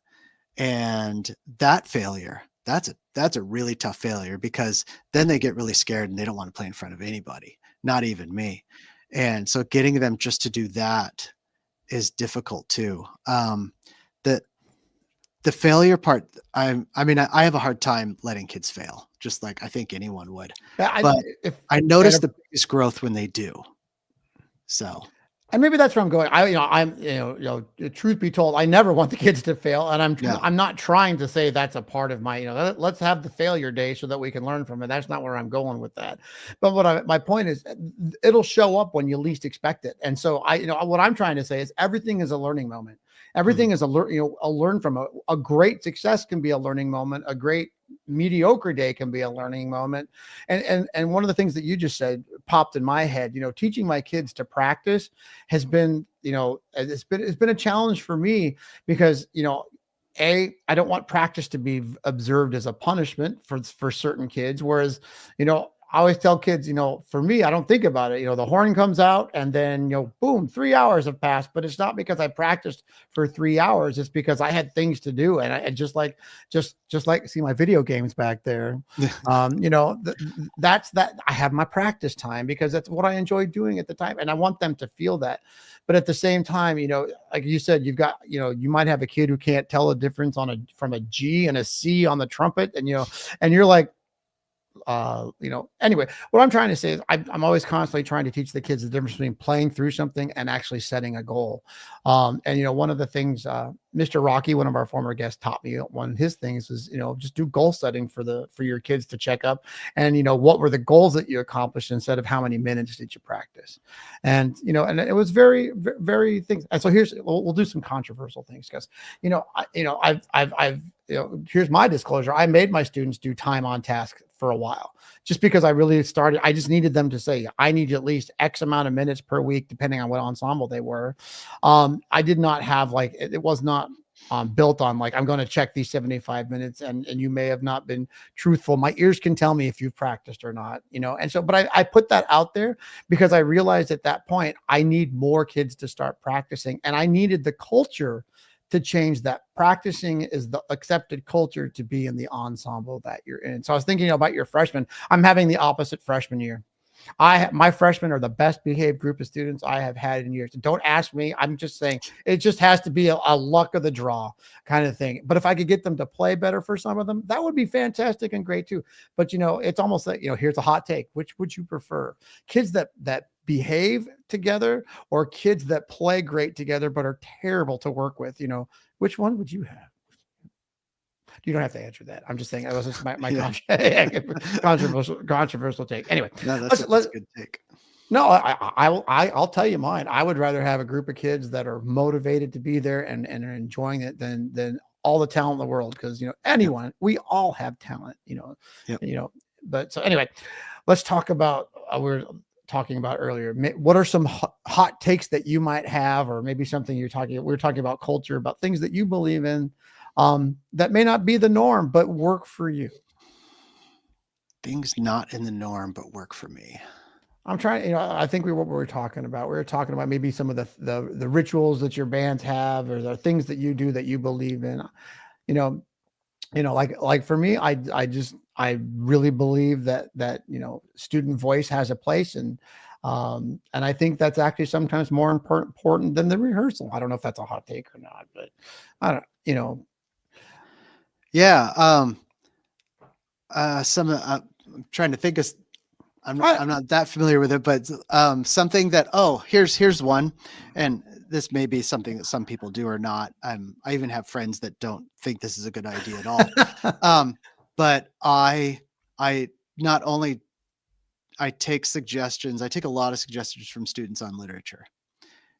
And that failure, that's a really tough failure, because then they get really scared and they don't want to play in front of anybody, not even me. And so getting them just to do that is difficult too. The failure part, I have a hard time letting kids fail, just like I think anyone would. Yeah, But I notice the biggest growth when they do. So. And maybe that's where I'm going. Truth be told, I never want the kids to fail. And I'm not trying to say that's a part of my, let's have the failure day so that we can learn from it. That's not where I'm going with that. But my point is, it'll show up when you least expect it. And so what I'm trying to say is everything is a learning moment. Everything is a learn from a great success can be a learning moment. A great mediocre day can be a learning moment. And one of the things that you just said popped in my head, teaching my kids to practice has been, it's been a challenge for me because, I don't want practice to be observed as a punishment for certain kids. Whereas, I always tell kids, for me, I don't think about it. The horn comes out and then, boom, 3 hours have passed, but it's not because I practiced for 3 hours. It's because I had things to do. And I just like see my video games back there. That's that I have my practice time because that's what I enjoy doing at the time. And I want them to feel that. But at the same time, like you said, you've got, you might have a kid who can't tell a difference from a G and a C on the trumpet. And, and you're like, anyway, what I'm trying to say is I'm always constantly trying to teach the kids the difference between playing through something and actually setting a goal. And one of the things, Mr. Rocky, one of our former guests, taught me, one of his things is, just do goal setting for your kids to check up. And, what were the goals that you accomplished instead of how many minutes did you practice? And, and it was very, very things. And so we'll do some controversial things because, here's my disclosure. I made my students do time on task for a while, just because I just needed them to say, I need at least X amount of minutes per week, depending on what ensemble they were. I did not have it was not built on I'm going to check these 75 minutes and you may have not been truthful. My ears can tell me if you've practiced or not, and so, but I put that out there because I realized at that point, I need more kids to start practicing, and I needed the culture to change that. Practicing is the accepted culture to be in the ensemble that you're in. So I was thinking about your freshmen. I'm having the opposite freshman year. My freshmen are the best behaved group of students I have had in years. Don't ask me. I'm just saying it just has to be a luck of the draw kind of thing. But if I could get them to play better for some of them, that would be fantastic and great too. But it's almost like, here's a hot take. Which would you prefer? Kids that behave together or kids that play great together but are terrible to work with? Which one would you have? You don't have to answer that. I'm just saying that was just my controversial take. Anyway, no, that's a good take. No, I'll tell you mine. I would rather have a group of kids that are motivated to be there and are enjoying it than all the talent in the world, because anyone, we all have talent, Yep. But so anyway, let's talk about we're talking about earlier. What are some hot takes that you might have, or maybe something we're talking about culture, about things that you believe in, that may not be the norm but work for you? Things not in the norm but work for me. I'm trying, I think what we were talking about. We were talking about maybe some of the rituals that your bands have, or the things that you do that you believe in. Like for me, I really believe that student voice has a place, and I think that's actually sometimes more important than the rehearsal. I don't know if that's a hot take or not, but I don't. Yeah. I'm trying to think of. I'm not that familiar with it, but something that, here's one, and this may be something that some people do or not. I even have friends that don't think this is a good idea at all. But I not only I take a lot of suggestions from students on literature,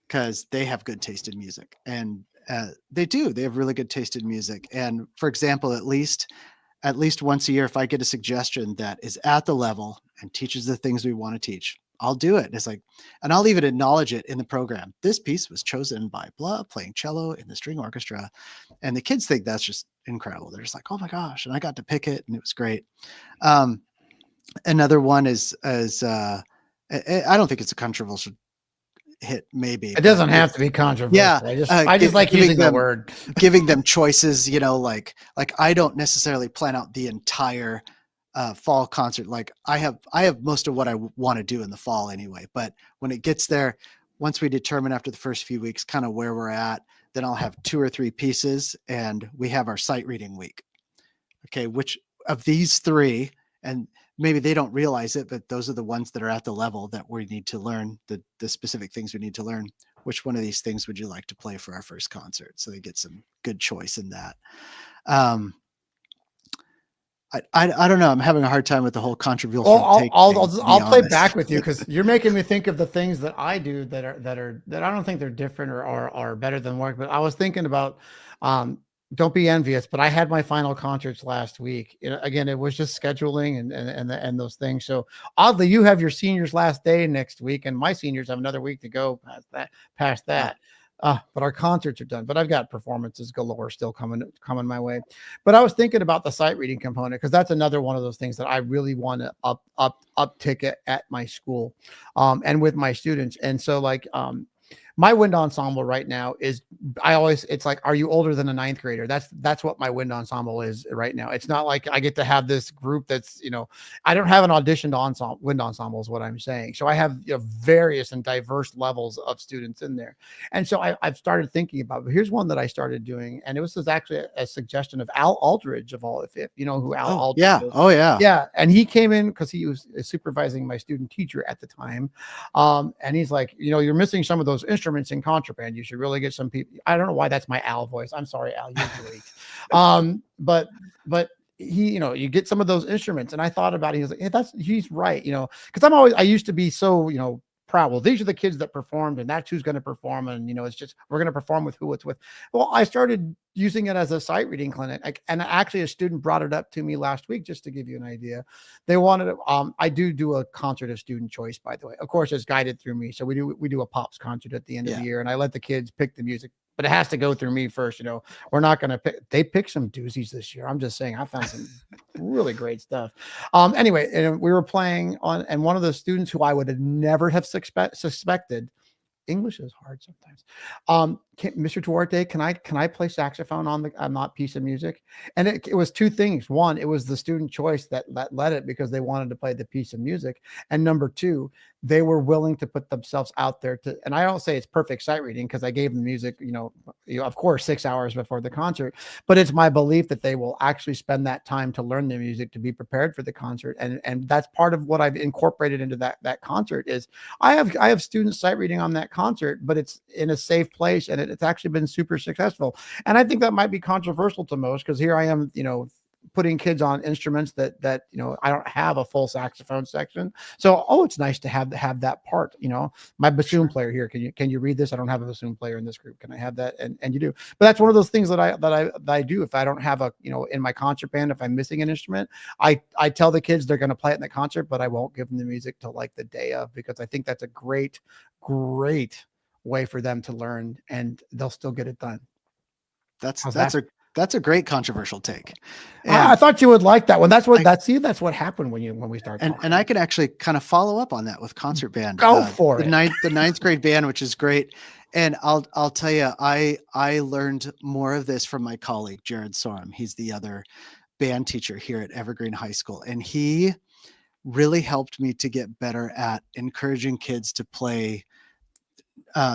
because they have good taste in music, and they have really good taste in music. And for example, at least once a year, if I get a suggestion that is at the level and teaches the things we want to teach, I'll do it. It's like, and I'll even acknowledge it in the program. This piece was chosen by blah, playing cello in the string orchestra. And the kids think that's just incredible. They're just like, oh my gosh. And I got to pick it, and it was great. Another one is I don't think it's a controversial hit, maybe. It doesn't have to be controversial. Yeah. I just like using the word. Giving them choices, like I don't necessarily plan out the entire fall concert. Like I have most of what I want to do in the fall anyway, but when it gets there, once we determine after the first few weeks kind of where we're at, then I'll have 2 or 3 pieces, and we have our sight reading week. Okay, which of these 3, and maybe they don't realize it, but those are the ones that are at the level that we need to learn, the specific things we need to learn. Which one of these things would you like to play for our first concert? So they get some good choice in that. I don't know. I'm having a hard time with the whole controversial. I'll play back with you, because you're making me think of the things that I do that I don't think they're different or are better than work. But I was thinking about, don't be envious, but I had my final concerts last week. Again, it was just scheduling and those things. So oddly, you have your seniors' last day next week, and my seniors have another week to go past that. But our concerts are done. But I've got performances galore still coming my way. But I was thinking about the sight reading component, because that's another one of those things that I really want to uptick at my school, and with my students. And so my wind ensemble right now is, it's like, are you older than a 9th grader? That's what my wind ensemble is right now. It's not like I get to have this group that's, I don't have an auditioned wind ensemble is what I'm saying. So I have various and diverse levels of students in there. And so I've started thinking about, here's one that I started doing. And it was actually a suggestion of Al Aldridge, of all, if you know who Al Aldridge is. Oh yeah. Yeah. And he came in because he was supervising my student teacher at the time. And he's like, you're missing some of those instruments in contraband. You should really get some people. I don't know why that's my Al voice. I'm sorry, Al, you're great. But he, you get some of those instruments. And I thought about it. He was like, hey, he's right. Because I used to be so, proud. Well, these are the kids that performed, and that's who's going to perform. And, it's just, we're going to perform with who it's with. Well, I started using it as a sight reading clinic. And actually a student brought it up to me last week, just to give you an idea. They wanted, I do a concert of student choice, by the way. Of course, it's guided through me. So we do a pops concert at the end of the year, and I let the kids pick the music, but it has to go through me first. We're not going to they picked some doozies this year. I'm just saying, I found some really great stuff. Anyway, and we were playing on, and one of the students who I would have never have suspected, English is hard sometimes. Mr. Duarte, can I play saxophone on that piece of music? And it was 2 things. One, it was the student choice that led it, because they wanted to play the piece of music. And number 2, they were willing to put themselves out there and I don't say it's perfect sight reading, because I gave them music, of course, 6 hours before the concert, but it's my belief that they will actually spend that time to learn the music, to be prepared for the concert. And that's part of what I've incorporated into that concert is I have students sight reading on that concert, but it's in a safe place, and it's actually been super successful. And I think that might be controversial to most, because here I am, putting kids on instruments that I don't have a full saxophone section. So it's nice to have that part. My bassoon player here. Can you read this? I don't have a bassoon player in this group. Can I have that? And you do. But that's one of those things that I do. If I don't have in my concert band, if I'm missing an instrument, I tell the kids they're going to play it in the concert, but I won't give them the music till like the day of, because I think that's a great way for them to learn, and they'll still get it done. That's a great controversial take. I thought you would like that one. That's what happened when we started talking. And I can actually kind of follow up on that with concert band. Go for it. The ninth grade band, which is great. And I'll tell you, I learned more of this from my colleague, Jared Sorum. He's the other band teacher here at Evergreen High School. And he really helped me to get better at encouraging kids to play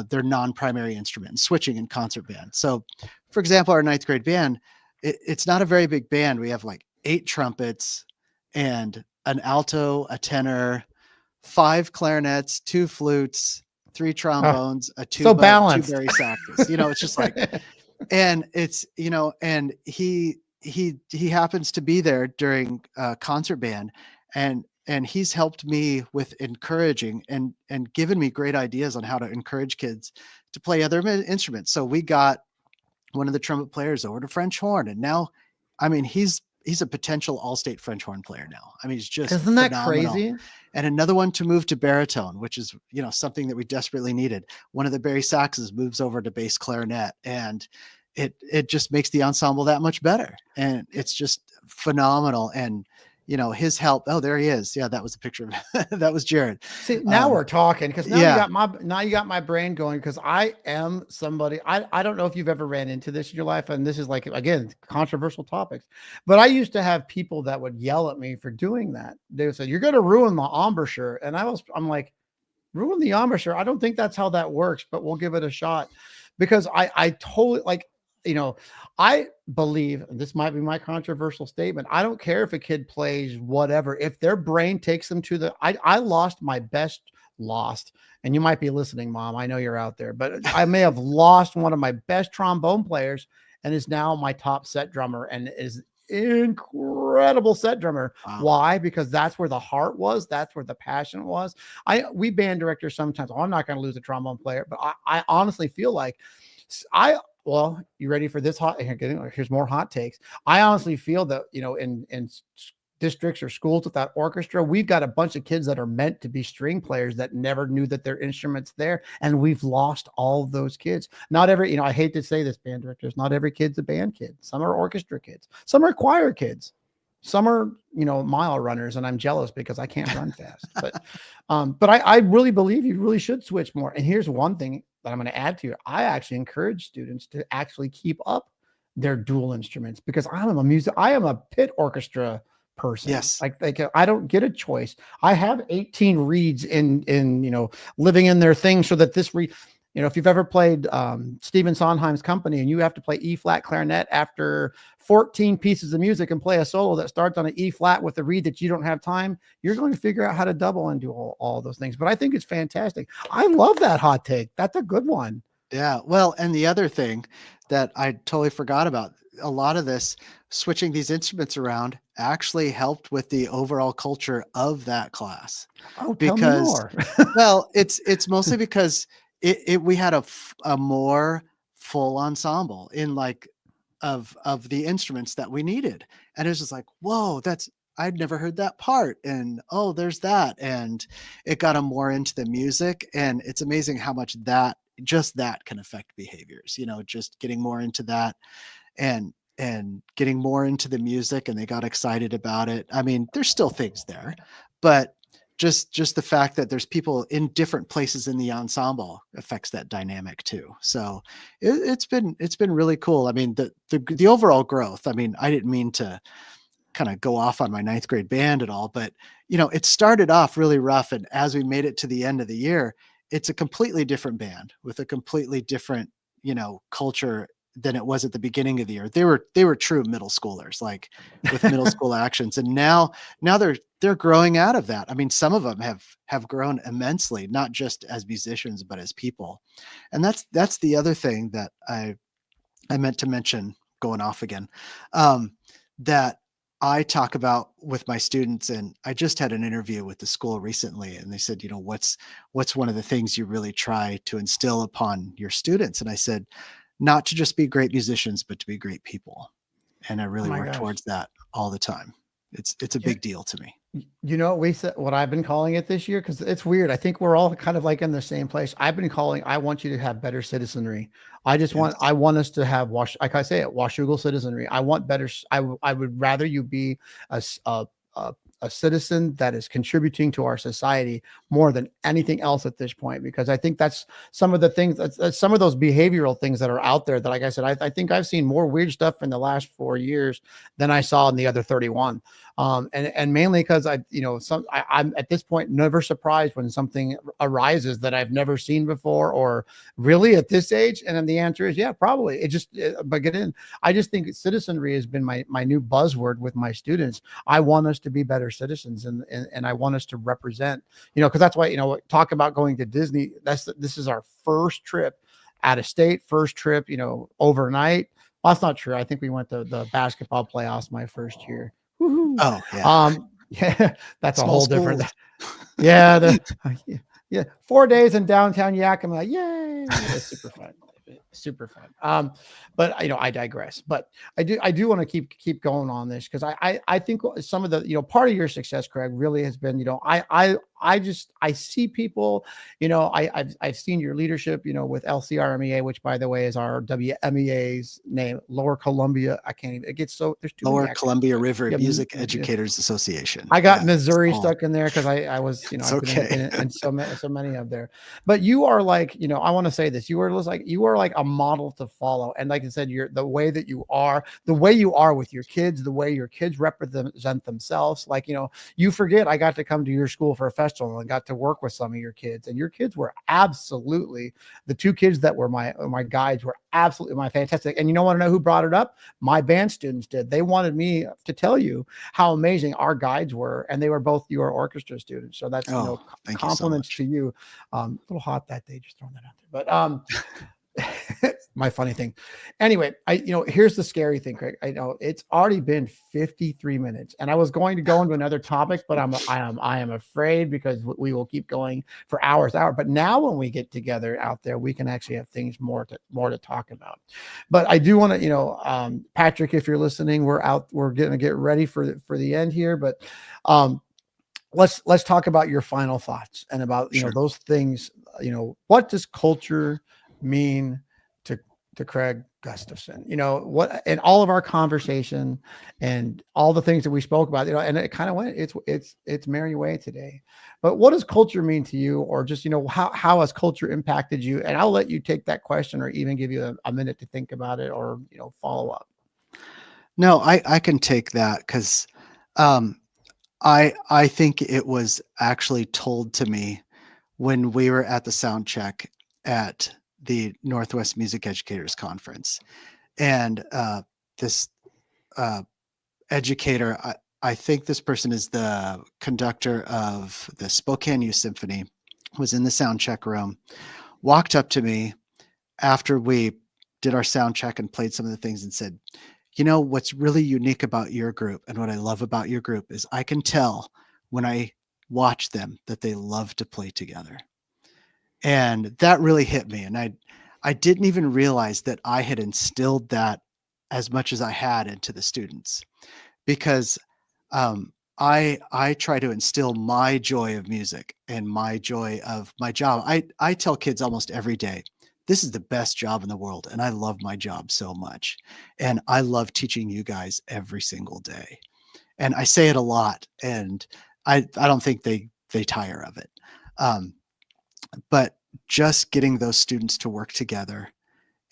their non-primary instrument, switching in concert band. So for example, our ninth grade band, it's not a very big band. We have like 8 trumpets and an alto, a tenor, 5 clarinets, 2 flutes, 3 trombones, a tuba, 2 bari saxes. It's just like, and it's, and he happens to be there during concert band, and he's helped me with encouraging and given me great ideas on how to encourage kids to play other instruments. So we got one of the trumpet players over to French horn, and now, he's a potential all-state French horn player now. He's just isn't that phenomenal. crazy? And another one to move to baritone, which is something that we desperately needed. One of the bari saxes moves over to bass clarinet, and it just makes the ensemble that much better, and it's just phenomenal. And his help. Oh, there he is. Yeah, that was a picture of that was Jared. See, now we're talking, because now you got my brain going, because I am somebody, I don't know if you've ever ran into this in your life, and this is like, again, controversial topics, but I used to have people that would yell at me for doing that. They would say, "You're going to ruin the embouchure," and I'm like, ruin the embouchure? I don't think that's how that works, but we'll give it a shot, because I totally I believe, and this might be my controversial statement, I don't care if a kid plays whatever, if their brain takes them to I lost, and you might be listening, Mom, I know you're out there, but I may have lost one of my best trombone players, and is now my top set drummer, and is incredible set drummer. Wow. Why? Because that's where the heart was. That's where the passion was. We band directors sometimes, I'm not going to lose a trombone player, but I honestly feel like well, you ready for this here's more hot takes. I honestly feel that, in districts or schools without orchestra, we've got a bunch of kids that are meant to be string players that never knew that their instrument's there. And we've lost all of those kids. Not every, I hate to say this, band directors, not every kid's a band kid. Some are orchestra kids. Some are choir kids. Some are, mile runners, and I'm jealous because I can't run fast. But I really believe you really should switch more. And here's one thing that I'm going to add to it. I actually encourage students to actually keep up their dual instruments, because I am a pit orchestra person. Yes. Like I don't get a choice. I have 18 reeds in living in their thing, so that this if you've ever played Stephen Sondheim's Company, and you have to play E flat clarinet after 14 pieces of music and play a solo that starts on an E flat with a reed that you don't have time, you're going to figure out how to double and do all those things. But I think it's fantastic. I love that hot take. That's a good one. Yeah. Well, and the other thing that I totally forgot about, a lot of this switching these instruments around actually helped with the overall culture of that class. Oh, tell me more. Well, it's mostly because we had a more full ensemble in of the instruments that we needed. And it was just like, whoa, I'd never heard that part. And oh, there's that. And it got them more into the music. And it's amazing how much that can affect behaviors, just getting more into that and getting more into the music, and they got excited about it. There's still things there, but just the fact that there's people in different places in the ensemble affects that dynamic too. So it's been really cool. The overall growth, I didn't mean to kind of go off on my ninth grade band at all, but it started off really rough. And as we made it to the end of the year, it's a completely different band with a completely different, culture than it was at the beginning of the year. They were true middle schoolers, like with middle school actions. And now they're growing out of that. Some of them have grown immensely, not just as musicians, but as people. And that's the other thing that I meant to mention, going off again, that I talk about with my students, and I just had an interview with the school recently, and they said, what's one of the things you really try to instill upon your students? And I said, not to just be great musicians, but to be great people. And I Oh really my work gosh. towards that all the time. It's a big deal to me. You know what we said, what I've been calling it this year, because it's weird. I think we're all kind of like in the same place. I've been calling, I want you to have better citizenry. I Yes. want us to have like I say it, Washougal citizenry. I want better. I would rather you be a, a, a citizen that is contributing to our society more than anything else at this point, because I think that's some of the things, that's some of those behavioral things that are out there that, like I said, I think I've seen more weird stuff in the last 4 years than I saw in the other 31. And mainly because I'm at this point never surprised when something arises that I've never seen before, or really at this age. And then the answer is yeah, probably. But get in. I just think citizenry has been my new buzzword with my students. I want us to be better citizens, and I want us to represent, because that's why, talk about going to Disney. This is our first trip out of state, first trip, overnight. Well, that's not true. I think we went to the basketball playoffs my first year. Woo-hoo. Oh yeah. Yeah, that's a Small whole different. schools. Yeah, yeah, 4 days in downtown Yakima. Yay! It's super fun, super fun. But I digress. But I do want to keep going on this, because I think some of the part of your success, Craig, really has been I see people, I've seen your leadership, with LCRMEA, which by the way is our WMEA's name, Lower Columbia. I can't even. It gets so there's too many Lower acronyms. Columbia River Yeah, Music Educators Association. I got Yeah, Missouri small. stuck in there because I was, It's I've been in, okay. so many of there. But you are like, I want to say this. You are like a model to follow. And like I said, you're the way that you are, the way you are with your kids, the way your kids represent themselves. Like, you forget I got to come to your school for a festival and got to work with some of your kids, and your kids were absolutely, the two kids that were my guides were absolutely my fantastic. And want to know who brought it up? My band students did. They wanted me to tell you how amazing our guides were, and they were both your orchestra students. So that's Oh, thank you so compliments much. to you. A little hot that day, just throwing that out there. But my funny thing. Anyway, here's the scary thing, Craig. I know it's already been 53 minutes, and I was going to go into another topic, but I am afraid, because we will keep going for hours. But now when we get together out there, we can actually have things more to talk about. But I do want to, Patrick, if you're listening, we're going to get ready for the end here, but let's talk about your final thoughts and about Sure. those things. What does culture mean to Craig Gustafson? What, in all of our conversation and all the things that we spoke about, and it kind of went, it's merry way today. But what does culture mean to you? Or just, how has culture impacted you? And I'll let you take that question, or even give you a minute to think about it, or follow up. No, I can take that, because I think it was actually told to me when we were at the sound check at the Northwest Music Educators Conference. And this educator, I think this person is the conductor of the Spokane Youth Symphony, was in the sound check room, walked up to me after we did our sound check and played some of the things, and said, what's really unique about your group, and what I love about your group, is I can tell when I watch them that they love to play together. And that really hit me. And I didn't even realize that I had instilled that as much as I had into the students, because I try to instill my joy of music and my joy of my job. I tell kids almost every day, this is the best job in the world, and I love my job so much, and I love teaching you guys every single day. And I say it a lot, and I don't think they tire of it. But just getting those students to work together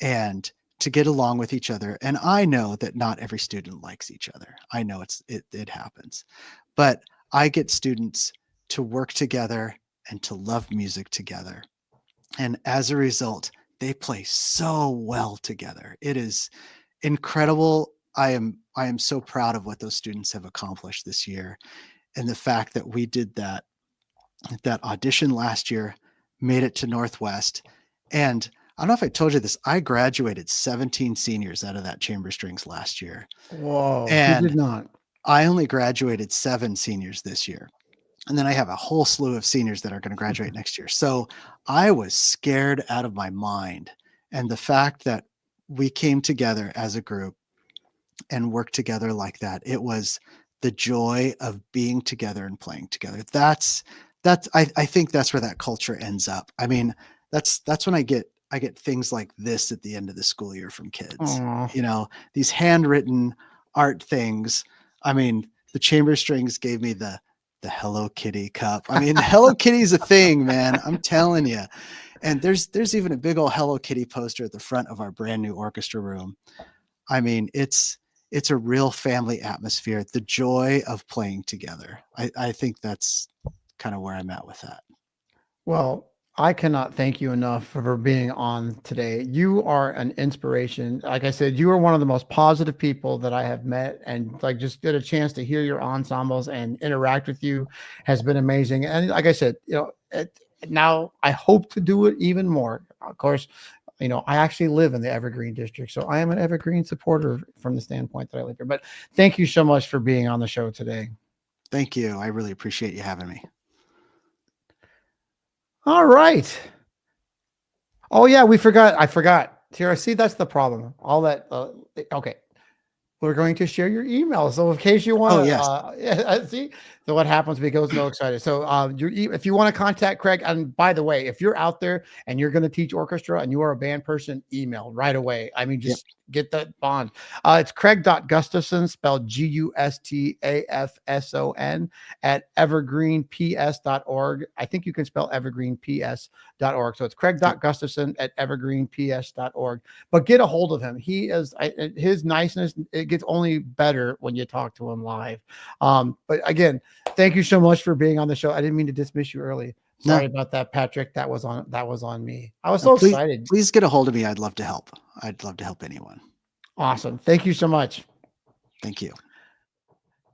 and to get along with each other. And I know that not every student likes each other. I know it happens, but I get students to work together and to love music together. And as a result, they play so well together. It is incredible. I am so proud of what those students have accomplished this year. And the fact that we did that audition last year, made it to Northwest. And I don't know if I told you this, I graduated 17 seniors out of that chamber strings last year. Whoa, who did And not? I only graduated 7 seniors this year. And then I have a whole slew of seniors that are going to graduate next year. So I was scared out of my mind. And the fact that we came together as a group and worked together like that, it was the joy of being together and playing together. I think that's where that culture ends up. I mean, that's when I get things like this at the end of the school year from kids. Aw. You know, these handwritten art things. I mean, the chamber strings gave me the Hello Kitty cup. I mean, Hello Kitty's a thing, man. I'm telling you. And there's even a big old Hello Kitty poster at the front of our brand new orchestra room. I mean, it's a real family atmosphere. The joy of playing together. I think that's kind of where I'm at with that. Well, I cannot thank you enough for being on today. You are an inspiration. Like I said, you are one of the most positive people that I have met, and like just get a chance to hear your ensembles and interact with you has been amazing. And like I said, now I hope to do it even more. Of course, I actually live in the Evergreen district, so I am an Evergreen supporter from the standpoint that I live here. But thank you so much for being on the show today. Thank you. I really appreciate you having me. All right. Oh yeah, we forgot. I forgot. Tara, see, that's the problem. All that. Okay. We're going to share your email. So in case you want to, yes. see, so what happens, we go so excited. So if you want to contact Craig, and by the way, if you're out there and you're going to teach orchestra and you are a band person, email right away. I mean, just get that bond. It's Craig.Gustafson, spelled Gustafson at evergreenps.org. I think you can spell evergreenps.org. So it's Craig.Gustafson at evergreenps.org. But get a hold of him. He is his niceness. It gets only better when you talk to him live. But again, thank you so much for being on the show. I didn't mean to dismiss you early. Sorry about that, Patrick. That was on me. I was so excited. Please get a hold of me. I'd love to help. I'd love to help anyone. Awesome. Thank you so much. Thank you.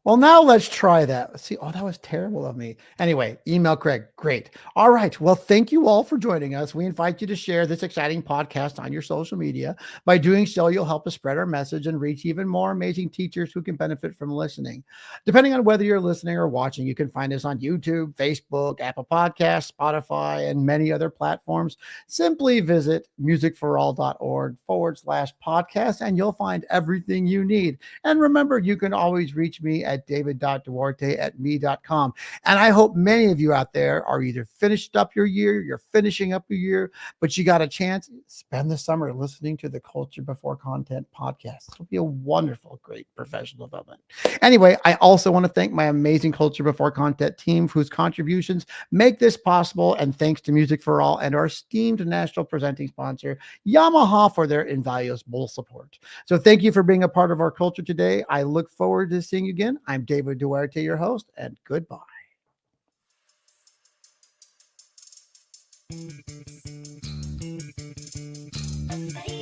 Well, now let's try that. Let's see. Oh, that was terrible of me. Anyway, email Craig. Great. All right. Well, thank you all for joining us. We invite you to share this exciting podcast on your social media. By doing so, you'll help us spread our message and reach even more amazing teachers who can benefit from listening. Depending on whether you're listening or watching, you can find us on YouTube, Facebook, Apple Podcasts, Spotify, and many other platforms. Simply visit musicforall.org/podcast, and you'll find everything you need. And remember, you can always reach me at david.duarte@me.com. And I hope many of you out there are either finished up your year, you're finishing up your year, but you got a chance, spend the summer listening to the Culture Before Content podcast. It'll be a wonderful, great professional development. Anyway, I also want to thank my amazing Culture Before Content team whose contributions make this possible. And thanks to Music for All and our esteemed national presenting sponsor, Yamaha, for their invaluable support. So thank you for being a part of our culture today. I look forward to seeing you again. I'm David Duarte, your host, and goodbye. Hey.